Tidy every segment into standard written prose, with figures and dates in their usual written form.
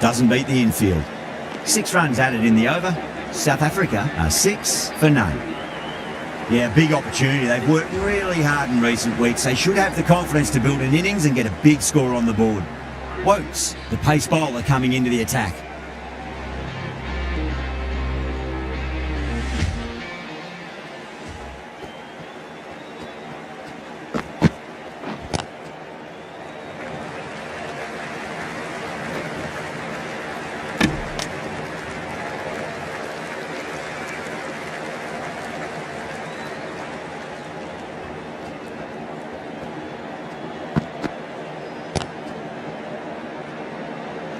doesn't beat the infield. 6 runs added in the over. South Africa are 6 for none. Yeah, big opportunity. They've worked really hard in recent weeks. They should have the confidence to build an innings and get a big score on the board. Wokes, the pace bowler, coming into the attack.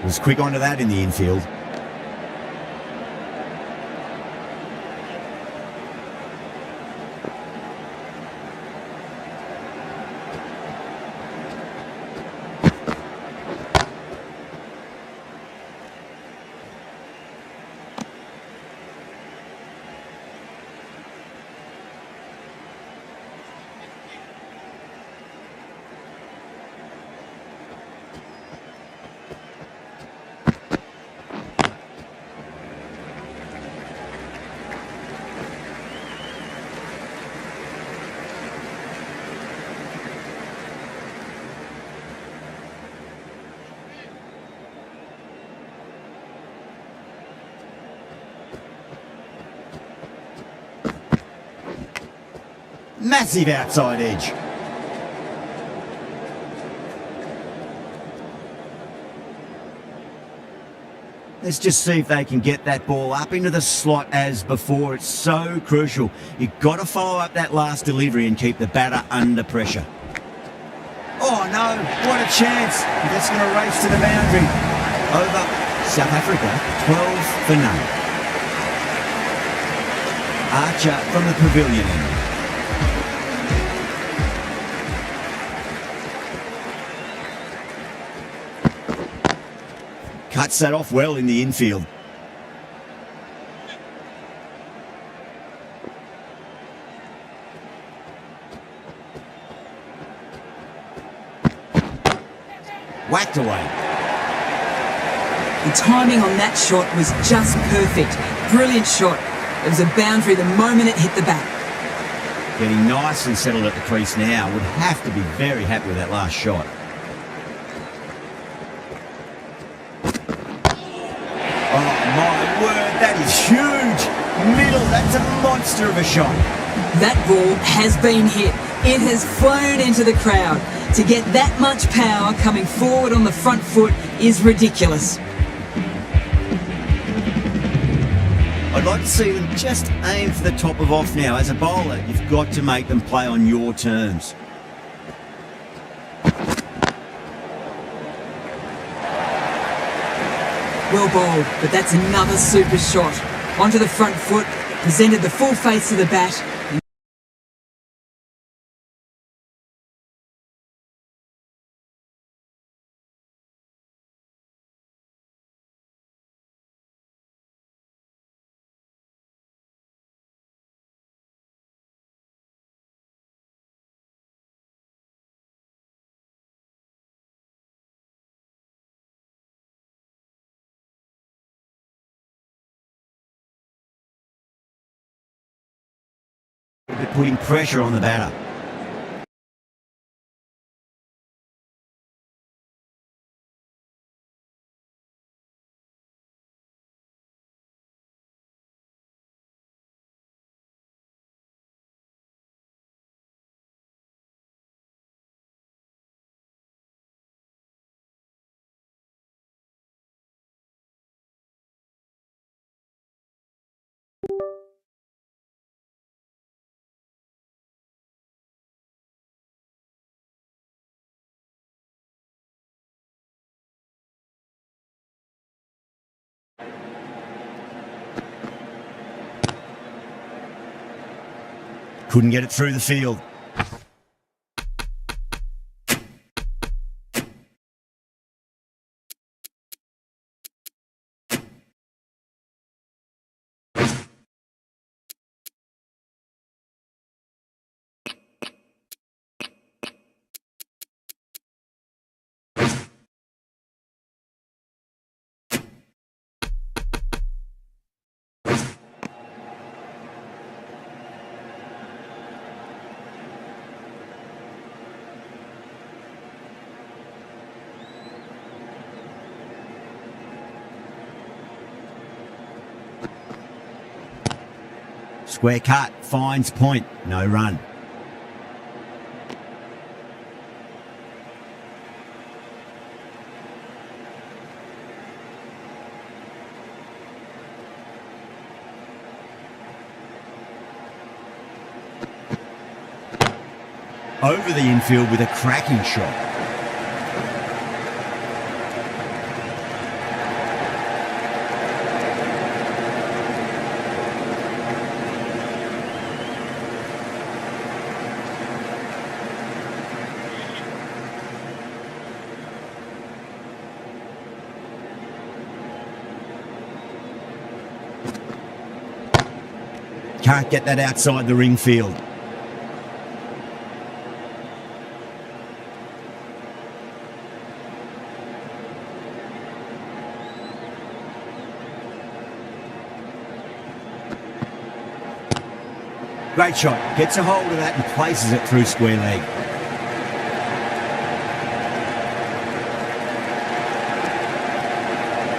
Was quick onto that in the infield. Massive outside edge. Let's just see if they can get that ball up into the slot as before. It's so crucial. You've got to follow up that last delivery and keep the batter under pressure. Oh no, what a chance. That's going to race to the boundary. Over. South Africa, 12 for none. Archer from the pavilion end. Cuts that off well in the infield. Whacked away. The timing on that shot was just perfect. Brilliant shot. It was a boundary the moment it hit the bat. Getting nice and settled at the crease now. Would have to be very happy with that last shot. My word, that is huge. Middle, that's a monster of a shot. That ball has been hit. It has flown into the crowd. To get that much power coming forward on the front foot is ridiculous. I'd like to see them just aim for the top of off now. As a bowler, you've got to make them play on your terms. Well bowled, but that's another super shot. Onto the front foot, presented the full face of the bat. Putting pressure on the batter. Couldn't get it through the field. Square cut, finds point, no run. Over the infield with a cracking shot. Can't get that outside the ring field. Great shot. Gets a hold of that and places it through square leg.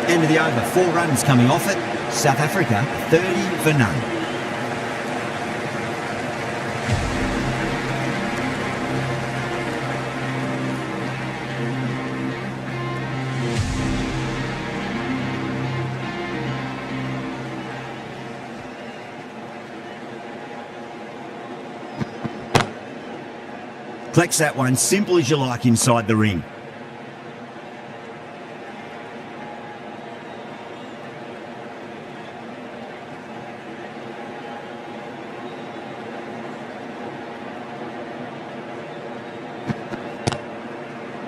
End of the over. 4 runs coming off it. South Africa 30 for none. Collects that one, simple as you like inside the ring.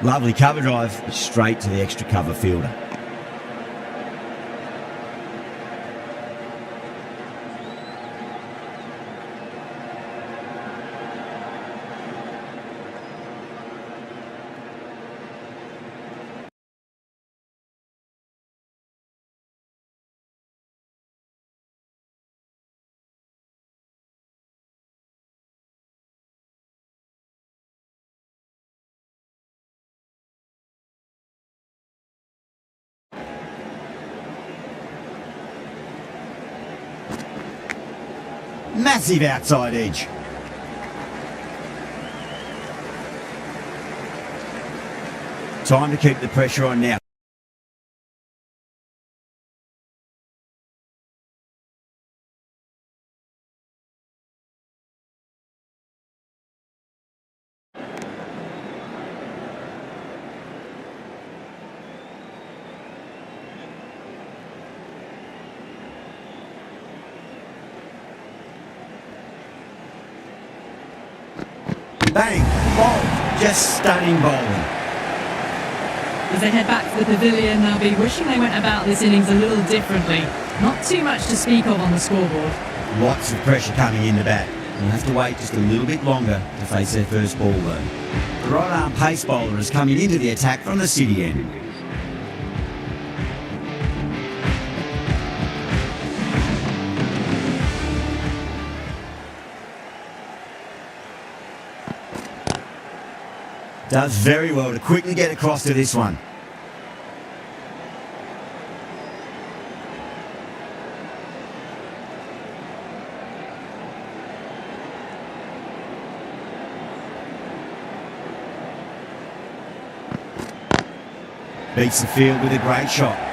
Lovely cover drive, straight to the extra cover fielder. Massive outside edge. Time to keep the pressure on now. Bang, bowled, just stunning bowling. As they head back to the pavilion, they'll be wishing they went about this innings a little differently. Not too much to speak of on the scoreboard. Lots of pressure coming in the bat. They'll have to wait just a little bit longer to face their first ball though. The right arm pace bowler is coming into the attack from the city end. Does very well to quickly get across to this one. Beats the field with a great shot.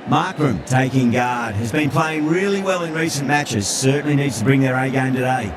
Markram taking guard, has been playing really well in recent matches, certainly needs to bring their A game today.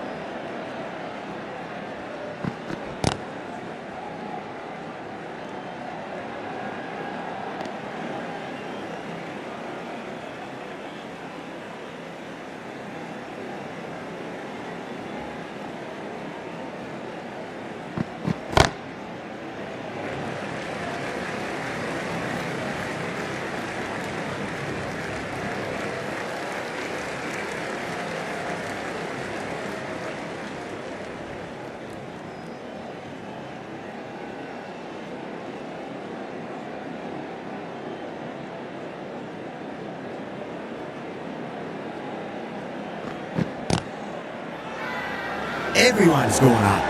Everyone's gone up.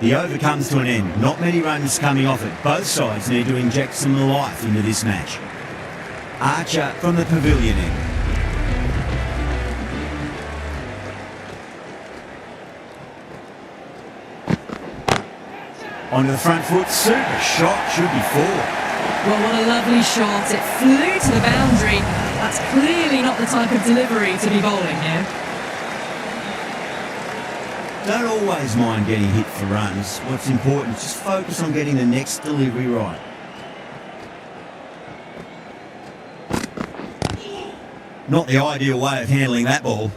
The over comes to an end. Not many runs coming off it. Both sides need to inject some life into this match. Archer from the pavilion end. Onto the front foot. Super shot. Should be four. Well, what a lovely shot. It flew to the boundary. That's clearly not the type of delivery to be bowling here. Don't always mind getting hit for runs. What's important is just focus on getting the next delivery right. Not the ideal way of handling that ball.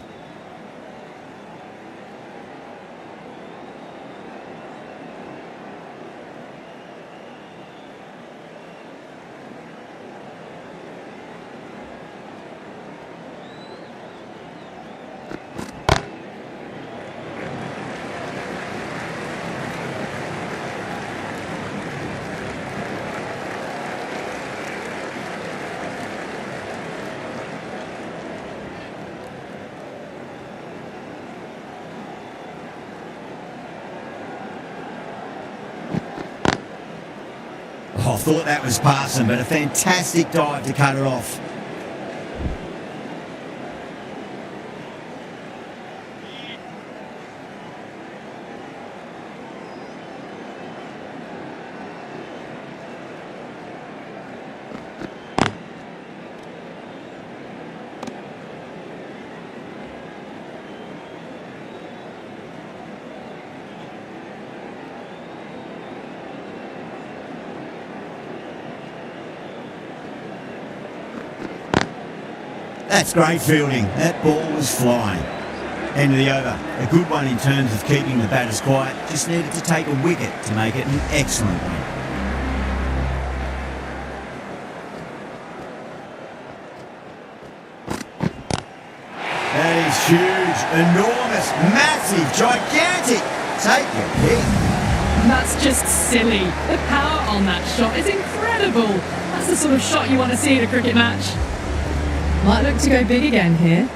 Oh, I thought that was passing, but a fantastic dive to cut it off. That's great fielding. That ball was flying. End of the over. A good one in terms of keeping the batters quiet. Just needed to take a wicket to make it an excellent win. That is huge, enormous, massive, gigantic. Take your pick. That's just silly. The power on that shot is incredible. That's the sort of shot you want to see in a cricket match. Might look to go big again here. You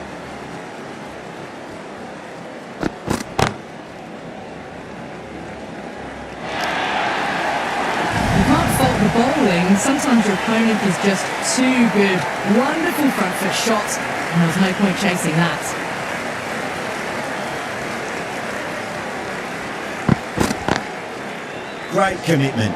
can't fault the bowling. Sometimes your opponent is just too good. Wonderful front foot shot, and there's no point chasing that. Great commitment.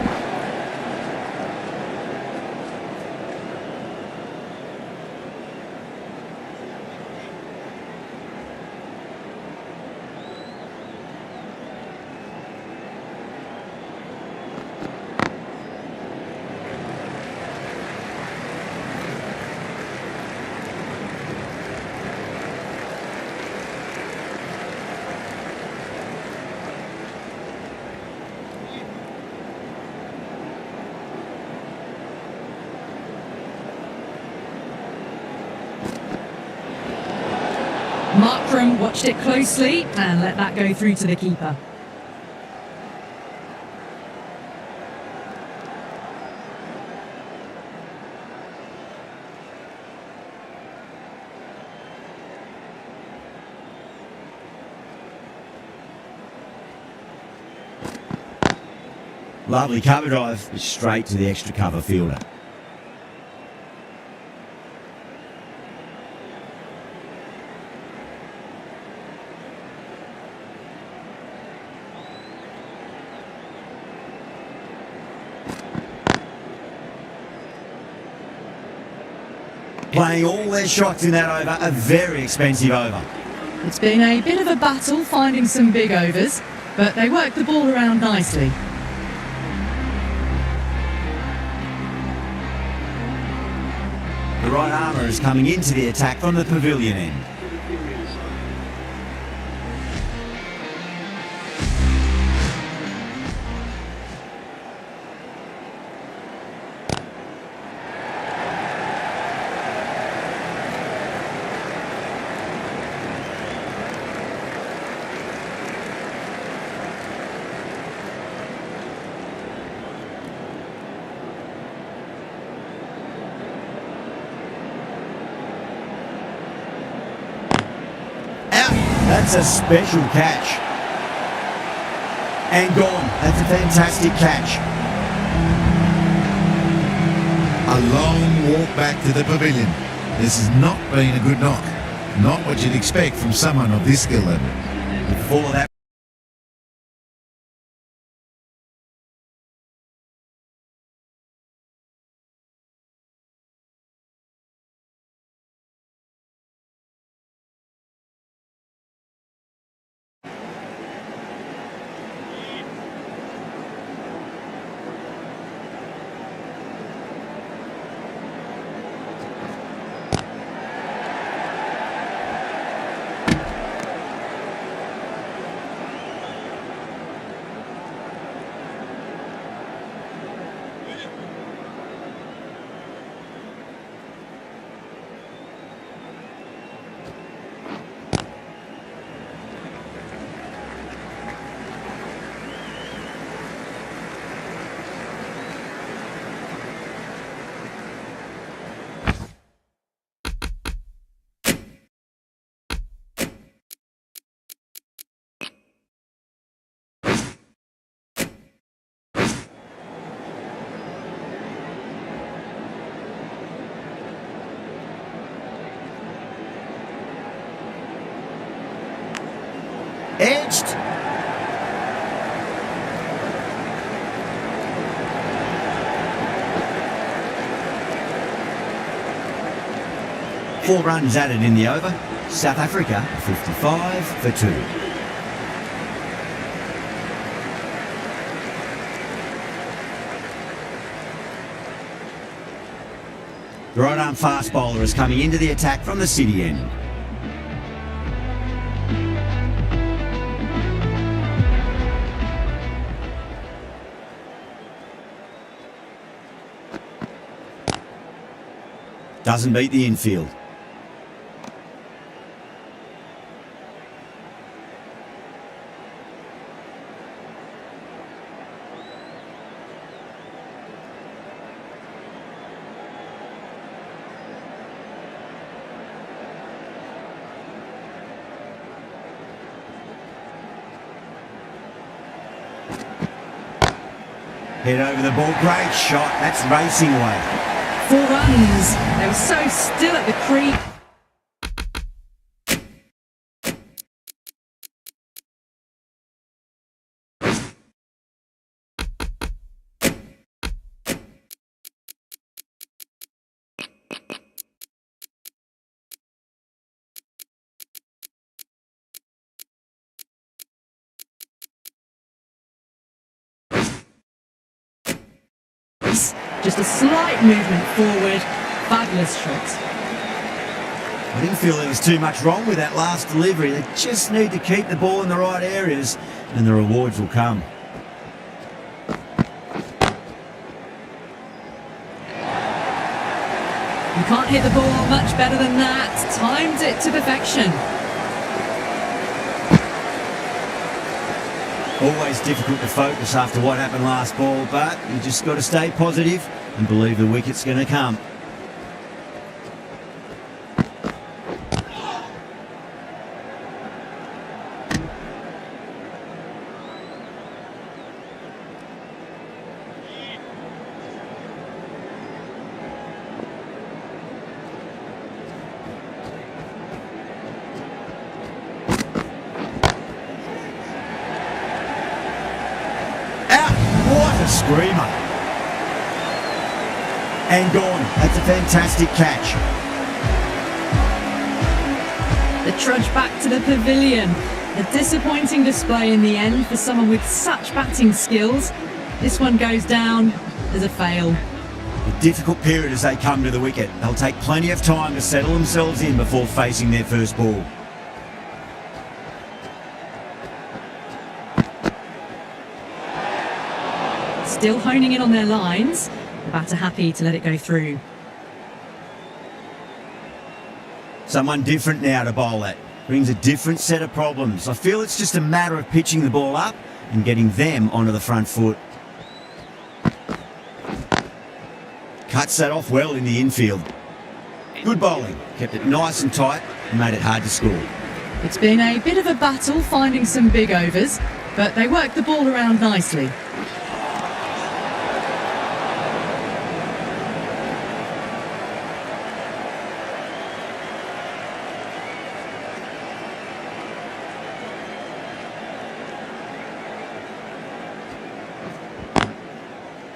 Markram watched it closely and let that go through to the keeper. Lovely cover drive, straight to the extra cover fielder. Playing all their shots in that over, a very expensive over. It's been a bit of a battle finding some big overs, but they worked the ball around nicely. The right armour is coming into the attack from the pavilion end. That's a special catch. And gone. That's a fantastic catch. A long walk back to the pavilion. This has not been a good knock. Not what you'd expect from someone of this skill level. Before that. Edged. Four runs added in the over. South Africa 55 for 2. The right arm fast bowler is coming into the attack from the city end. Doesn't beat the infield. Head over the ball, great shot, that's racing away. 4 runs. They were so still at the creek. Just a slight movement forward. Fabulous shot. I didn't feel there was too much wrong with that last delivery. They just need to keep the ball in the right areas and the rewards will come. You can't hit the ball much better than that. Timed it to perfection. Always difficult to focus after what happened last ball, but you just got to stay positive and believe the wicket's going to come. What a screamer. And gone. That's a fantastic catch. The trudge back to the pavilion. A disappointing display in the end for someone with such batting skills. This one goes down as a fail. A difficult period as they come to the wicket. They'll take plenty of time to settle themselves in before facing their first ball. Still honing in on their lines. The batter happy to let it go through. Someone different now to bowl at. Brings a different set of problems. I feel it's just a matter of pitching the ball up and getting them onto the front foot. Cuts that off well in the infield. Good bowling. Kept it nice and tight and made it hard to score. It's been a bit of a battle finding some big overs. but they worked the ball around nicely.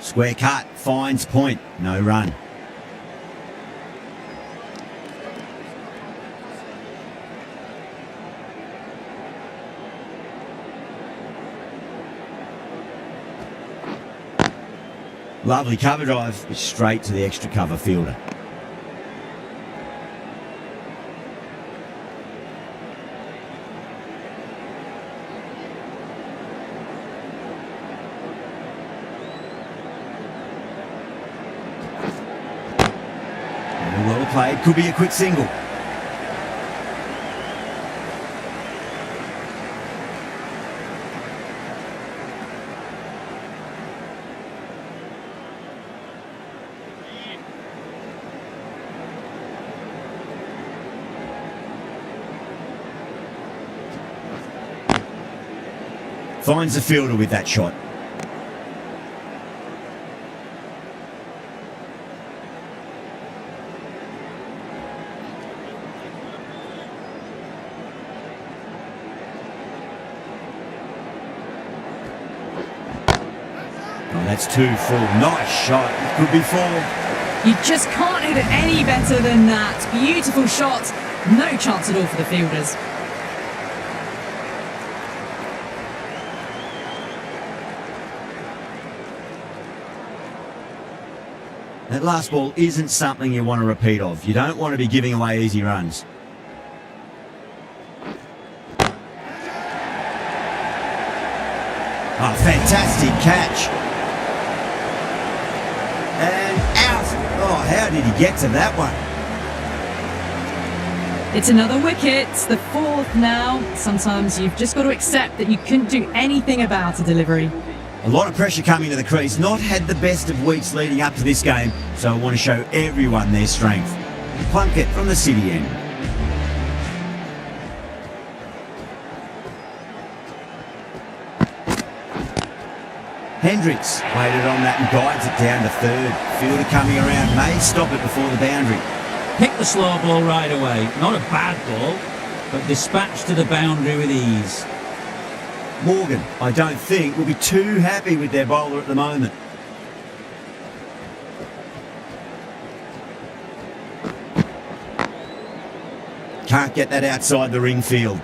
Square cut, finds point, no run. Lovely cover drive, straight to the extra cover fielder. Well played, could be a quick single. Finds the fielder with that shot. Oh, that's 2 full. Nice shot. It could be 4. You just can't hit it any better than that. Beautiful shot. No chance at all for the fielders. That last ball isn't something you want to repeat of. You don't want to be giving away easy runs. Oh, fantastic catch. And out. Oh, how did he get to that one? It's another wicket, the 4th now. Sometimes you've just got to accept that you couldn't do anything about a delivery. A lot of pressure coming to the crease. Not had the best of weeks leading up to this game, so I want to show everyone their strength. Plunkett from the city end. Hendricks waited on that and guides it down to 3rd. Fielder coming around may stop it before the boundary. Picked the slow ball right away. Not a bad ball, but dispatched to the boundary with ease. Morgan, I don't think, will be too happy with their bowler at the moment. Can't get that outside the ring field.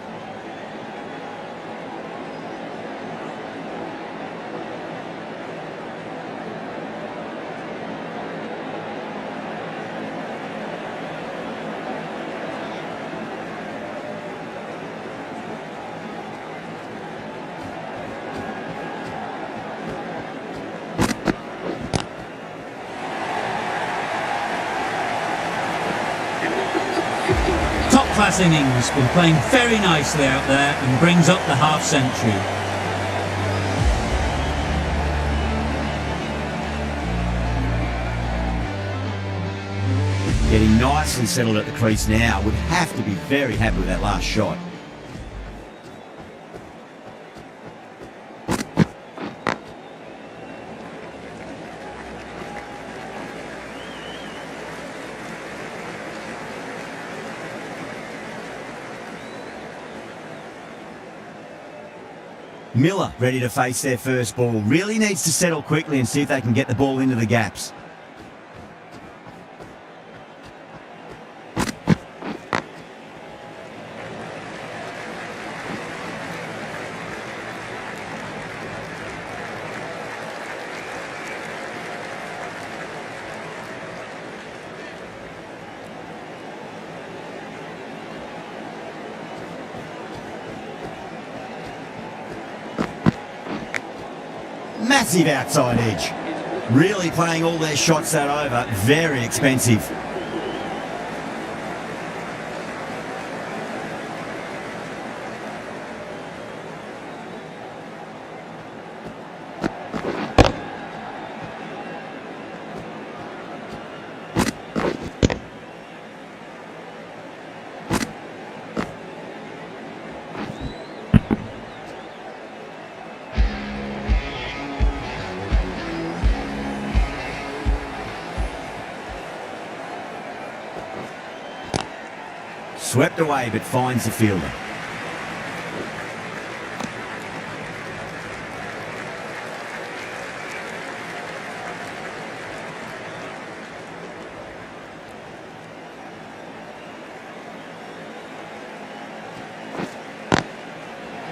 Top-class innings, been playing very nicely out there and brings up the half-century. Getting nicely settled at the crease now. Would have to be very happy with that last shot. Miller ready to face their first ball. Really needs to settle quickly and see if they can get the ball into the gaps. Massive outside edge. Really playing all their shots that over. Very expensive. Swept away but finds the fielder.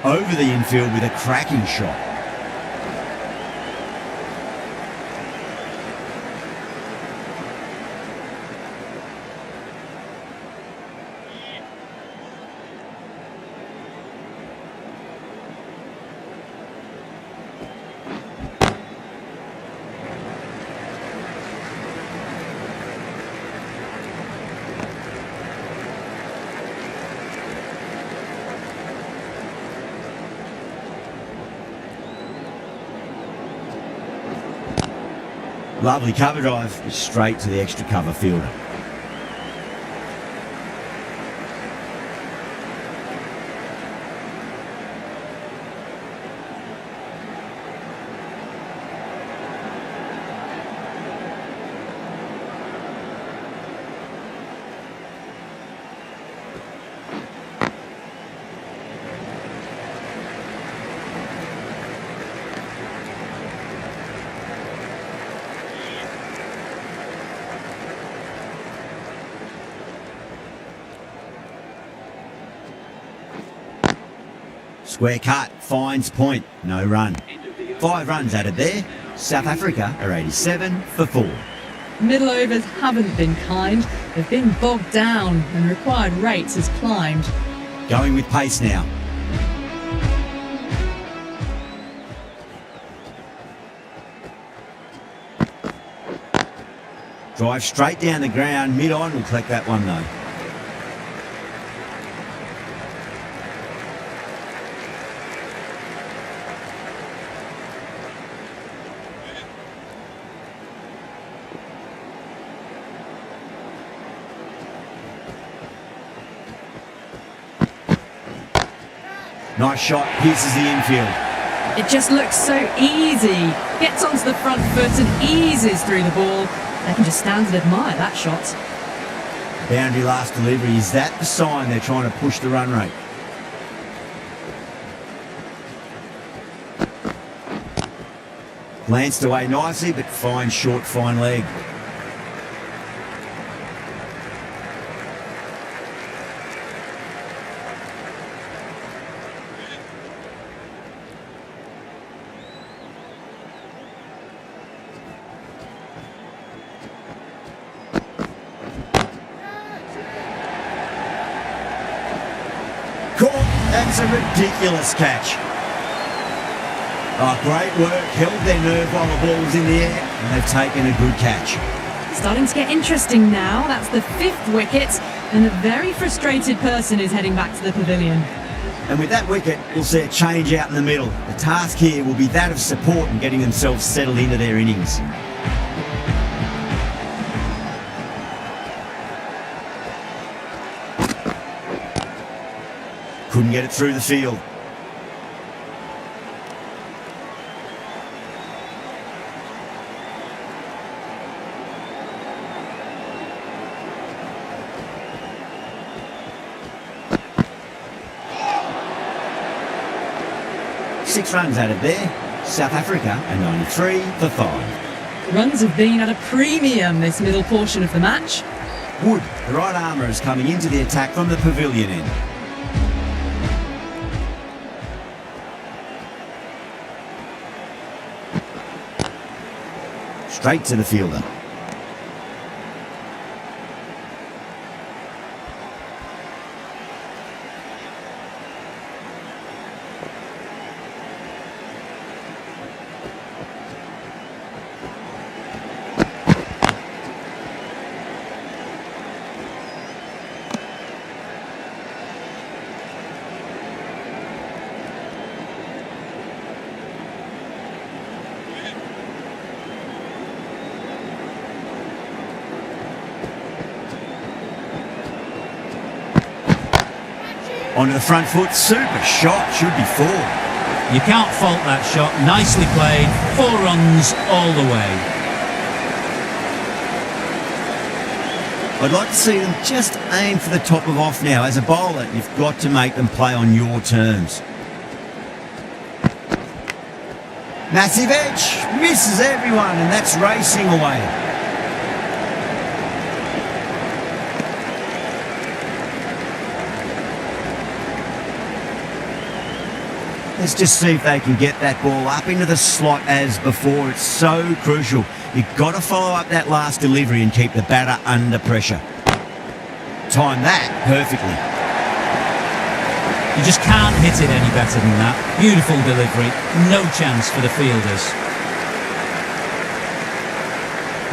Over the infield with a cracking shot. Lovely cover drive, straight to the extra cover fielder. Square cut, finds point, no run. 5 runs added there. South Africa are 87 for 4. Middle overs haven't been kind. They've been bogged down and required rates has climbed. Going with pace now. Drive straight down the ground, mid-on will collect that one though. Nice shot, pierces the infield. It just looks so easy. Gets onto the front foot and eases through the ball. They can just stand and admire that shot. Boundary last delivery, is that the sign they're trying to push the run rate? Glanced away nicely, but fine short, fine leg. That's a ridiculous catch. Oh, great work. Held their nerve while the ball was in the air, and they've taken a good catch. Starting to get interesting now. That's the 5th wicket, and a very frustrated person is heading back to the pavilion. And with that wicket, we'll see a change out in the middle. The task here will be that of support and getting themselves settled into their innings. Couldn't get it through the field. Six runs added there. South Africa are 93 for 5. Runs have been at a premium this middle portion of the match. Wood, the right armour, is coming into the attack from the pavilion end. Straight to the fielder. Onto the front foot, super shot, should be 4. You can't fault that shot. Nicely played. 4 runs all the way. I'd like to see them just aim for the top of off now. As a bowler, you've got to make them play on your terms. Massive edge, misses everyone, and that's racing away. Let's just see if they can get that ball up into the slot as before. It's so crucial. You've got to follow up that last delivery and keep the batter under pressure. Time that perfectly. You just can't hit it any better than that. Beautiful delivery. No chance for the fielders.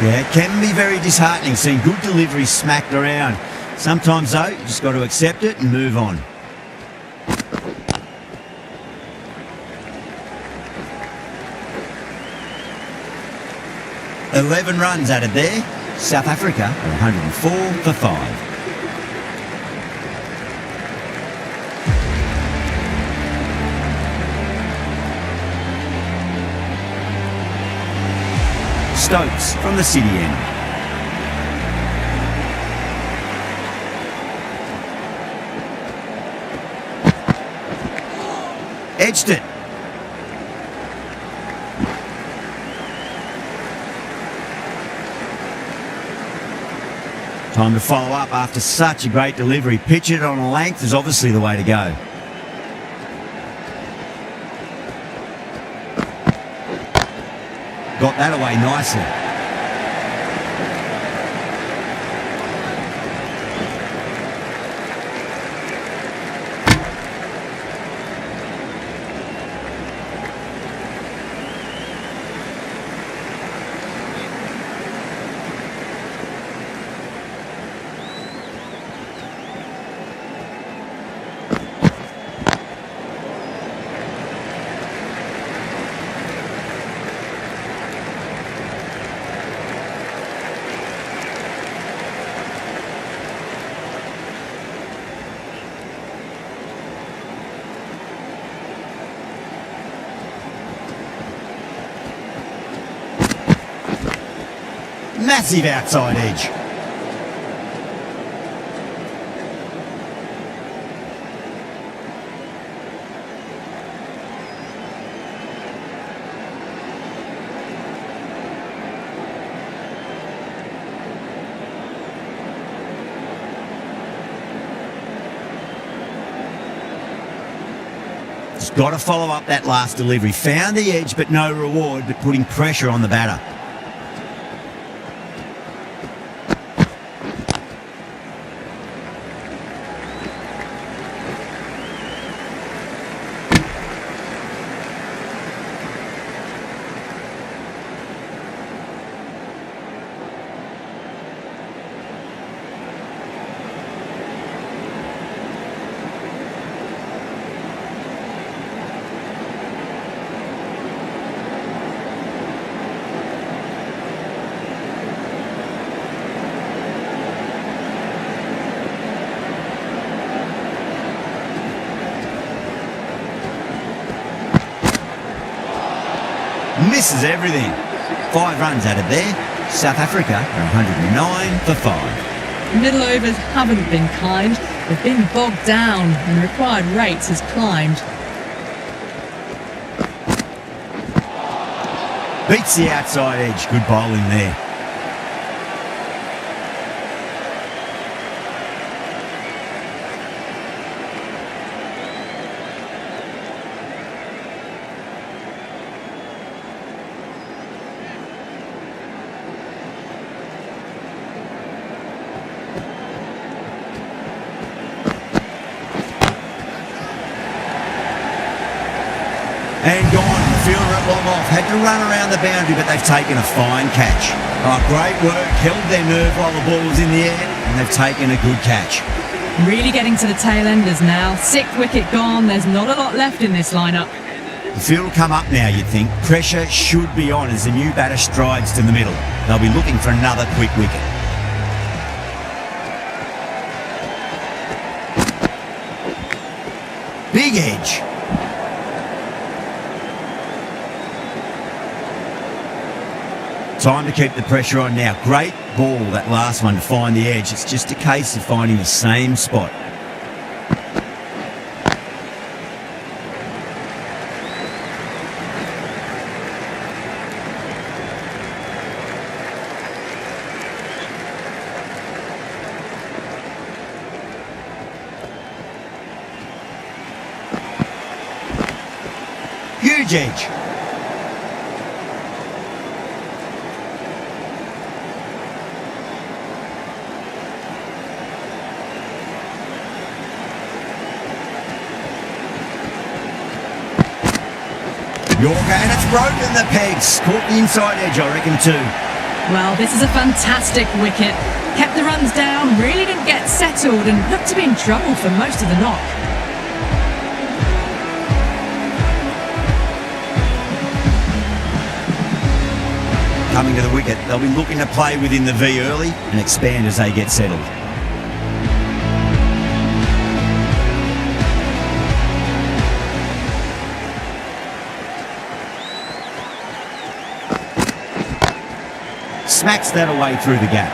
Yeah, it can be very disheartening seeing good delivery smacked around. Sometimes, though, you just got to accept it and move on. "11 runs added there. South Africa are 104 for 5. Stokes from the city end. Edged it. Time to follow up after such a great delivery. Pitch it on a length is obviously the way to go. Got that away nicely. Massive outside edge. Just got to follow up that last delivery. Found the edge, but no reward, but putting pressure on the batter. Misses everything. 5 runs added there. South Africa are 109 for 5. Middle overs haven't been kind. They've been bogged down and required rates has climbed. Beats the outside edge. Good bowling there. And gone. The fielder at long off. Had to run around the boundary, but they've taken a fine catch. Oh, great work. Held their nerve while the ball was in the air, and they've taken a good catch. Really getting to the tail enders now. 6th wicket gone. There's not a lot left in this lineup. The field will come up now, you'd think. Pressure should be on as the new batter strides to the middle. They'll be looking for another quick wicket. Big edge. Time to keep the pressure on now. Great ball, that last one, to find the edge. It's just a case of finding the same spot. Huge edge. Yorker, and it's broken the pegs. Caught the inside edge, I reckon, too. Well, this is a fantastic wicket. Kept the runs down, really didn't get settled and looked to be in trouble for most of the knock. Coming to the wicket, they'll be looking to play within the V early and expand as they get settled. Smacks that away through the gap.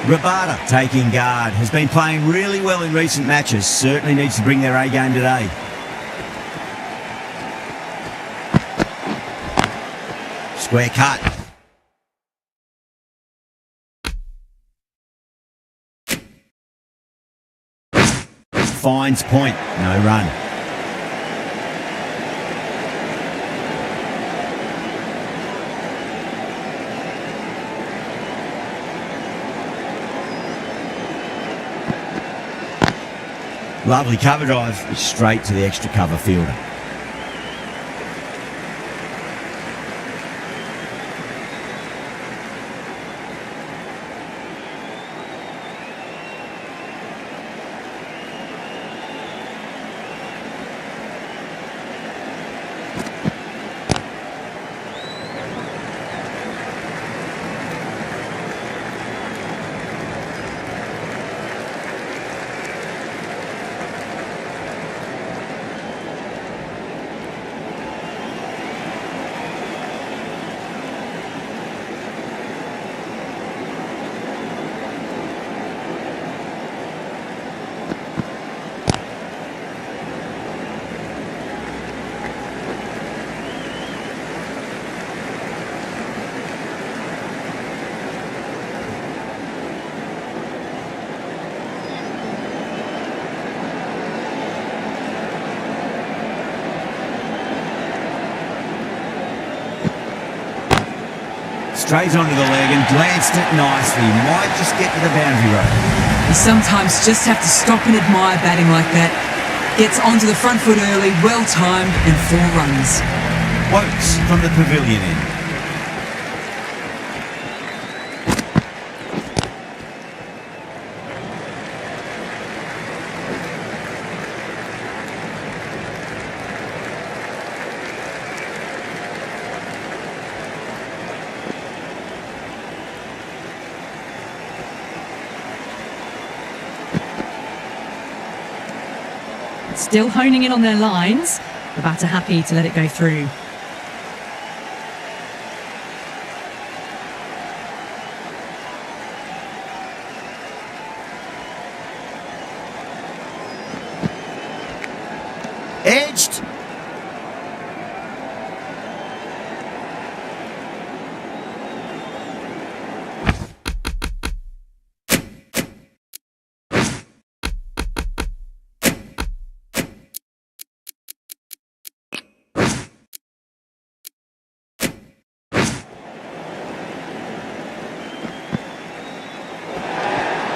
Rabada taking guard. Has been playing really well in recent matches. Certainly needs to bring their A game today. Square cut. Finds point. No run. Lovely cover drive, straight to the extra cover fielder. Strays onto the leg and glanced it nicely. Might just get to the boundary road. You sometimes just have to stop and admire batting like that. Gets onto the front foot early, well timed, and 4 runs. Wokes from the pavilion end. Still honing in on their lines. The batter happy to let it go through. Edged.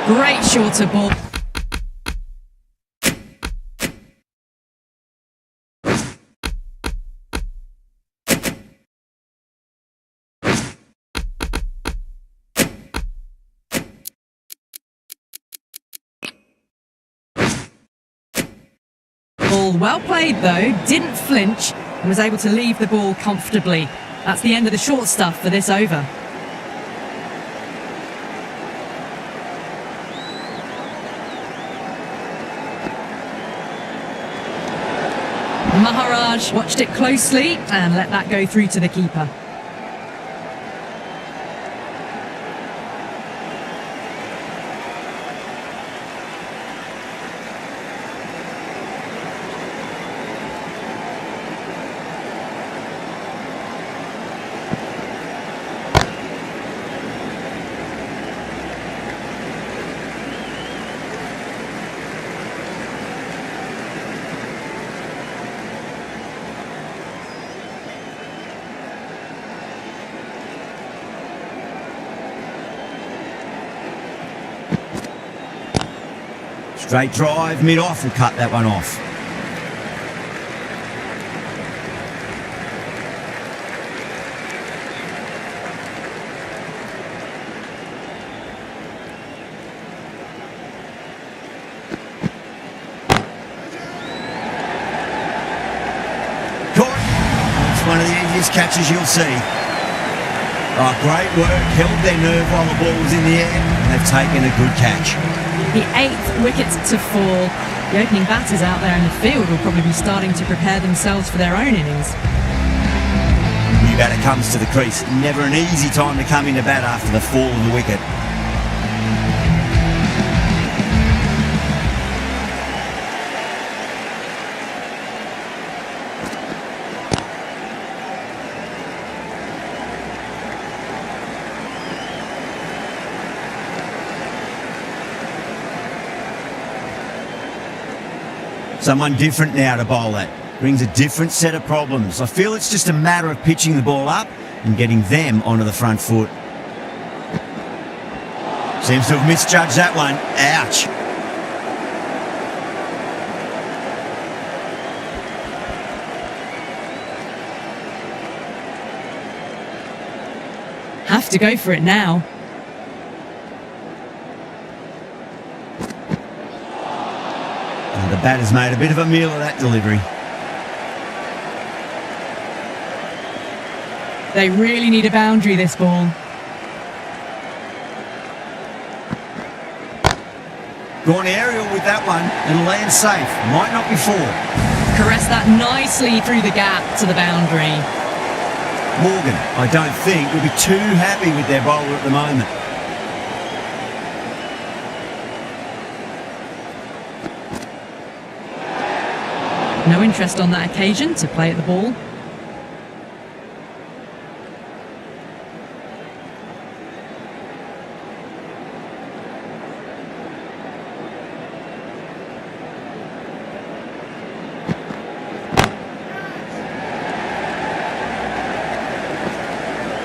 Great shorter ball. Ball well played though, didn't flinch and was able to leave the ball comfortably. That's the end of the short stuff for this over. Maharaj watched it closely and let that go through to the keeper. Straight drive, mid-off, will cut that one off. Caught. It's one of the easiest catches you'll see. Oh, great work. Held their nerve while the ball was in the air. They've taken a good catch. The 8th wicket to fall. The opening batters out there in the field will probably be starting to prepare themselves for their own innings. New batter comes to the crease. Never an easy time to come into bat after the fall of the wicket. Someone different now to bowl that. Brings a different set of problems. I feel it's just a matter of pitching the ball up and getting them onto the front foot. Seems to have misjudged that one. Ouch. Have to go for it now. The batter's made a bit of a meal of that delivery. They really need a boundary, this ball. Gone aerial with that one and land safe. Might not be four. Caress that nicely through the gap to the boundary. Morgan, I don't think, will be too happy with their bowler at the moment. No interest on that occasion to play at the ball.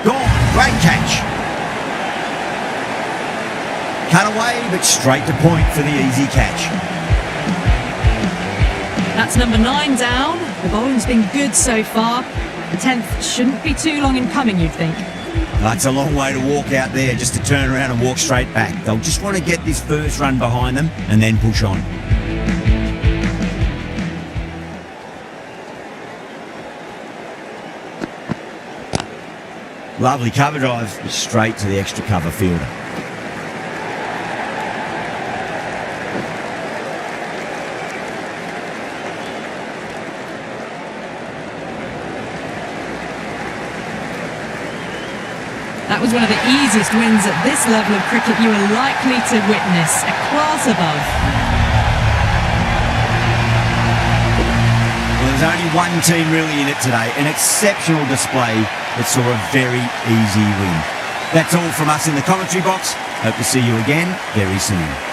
Gone, great catch. Cut away, but straight to point for the easy catch. That's number 9 down. The bowling's been good so far. The 10th shouldn't be too long in coming, you'd think. That's a long way to walk out there just to turn around and walk straight back. They'll just want to get this first run behind them and then push on. Lovely cover drive, straight to the extra cover fielder. That was one of the easiest wins at this level of cricket you are likely to witness, a class above. Well, there's only one team really in it today, an exceptional display that saw a very easy win. That's all from us in the commentary box. Hope to see you again very soon.